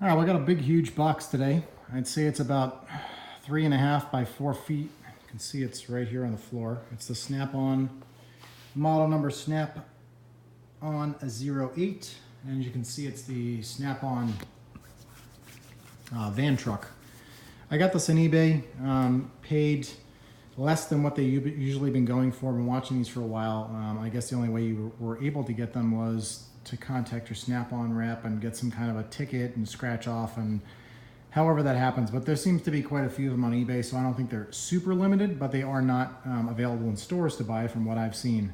All right, we got a big, huge box today. I'd say it's about 3.5 by 4 feet. You can see it's right here on the floor. It's the Snap On, model number Snap On 08. And as you can see, it's the Snap On van truck. I got this on eBay, paid less than what they usually been going for. I've been watching these for a while. I guess the only way you were able to get them was to contact your Snap-on rep and get some kind of a ticket and scratch off, and however that happens. But there seems to be quite a few of them on eBay, so I don't think they're super limited, but they are not available in stores to buy from what I've seen.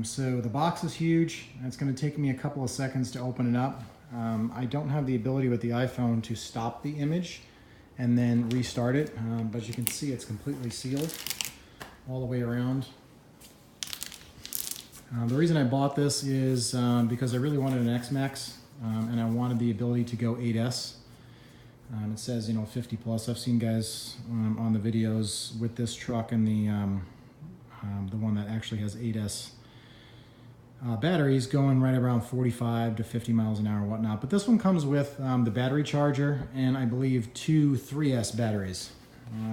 So the box is huge. It's going to take me a couple of seconds to open it up. I don't have the ability with the iPhone to stop the image and then restart it, but as you can see, it's completely sealed all the way around. The reason I bought this is because I really wanted an X-Maxx, and I wanted the ability to go 8S. It says, 50 plus. I've seen guys on the videos with this truck and the one that actually has 8S batteries going right around 45 to 50 miles an hour and whatnot. But this one comes with the battery charger and I believe 2 3S batteries,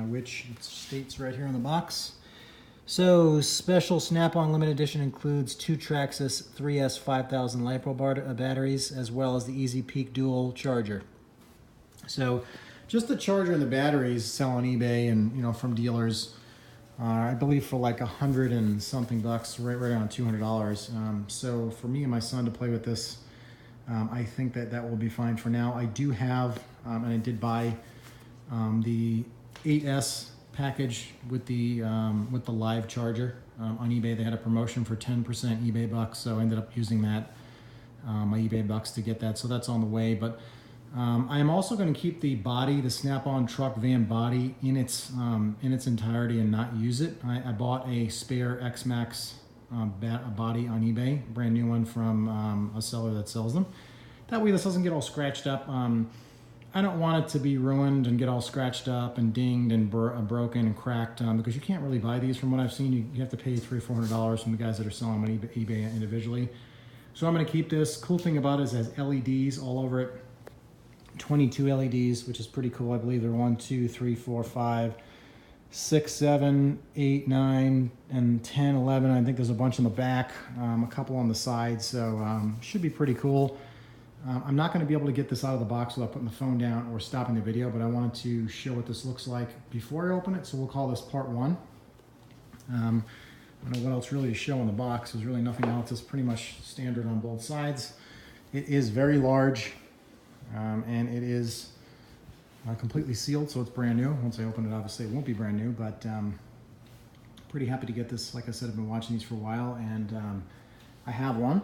which it states right here in the box. So special Snap-on limited edition includes 2 Traxxas 3S 5000 LiPo batteries, as well as the Easy Peak dual charger. So just the charger and the batteries sell on eBay and from dealers, I believe for like $100 and something bucks, right around $200. So for me and my son to play with this, I think that will be fine for now. I do have, and I did buy the 8S package with the live charger on eBay. They had a promotion for 10% eBay bucks, so I ended up using that, my eBay bucks, to get that. So that's on the way. But I am also going to keep the body, the Snap-on truck van body, in its entirety and not use it. I bought a spare X-Maxx body on eBay, brand new one from a seller that sells them. That way this doesn't get all scratched up. I don't want it to be ruined and get all scratched up and dinged and broken and cracked, because you can't really buy these from what I've seen. You have to pay $300 or $400 from the guys that are selling them on eBay individually. So I'm going to keep this. Cool thing about it is it has LEDs all over it. 22 LEDs, which is pretty cool. I believe they're 1, 2, 3, 4, 5, 6, 7, 8, 9, and 10, 11. I think there's a bunch in the back, a couple on the side, so should be pretty cool. I'm not going to be able to get this out of the box without putting the phone down or stopping the video, but I wanted to show what this looks like before I open it, so we'll call this part 1. I don't know what else really to show in the box. There's really nothing else. It's pretty much standard on both sides. It is very large, and it is completely sealed, so it's brand new. Once I open it, obviously it won't be brand new, but pretty happy to get this. Like I said, I've been watching these for a while, and I have one.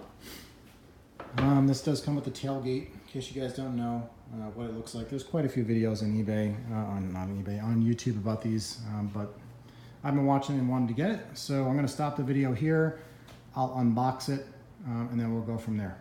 This does come with the tailgate, in case you guys don't know what it looks like. There's quite a few videos on eBay, on YouTube about these, but I've been watching and wanted to get it. So I'm going to stop the video here. I'll unbox it, and then we'll go from there.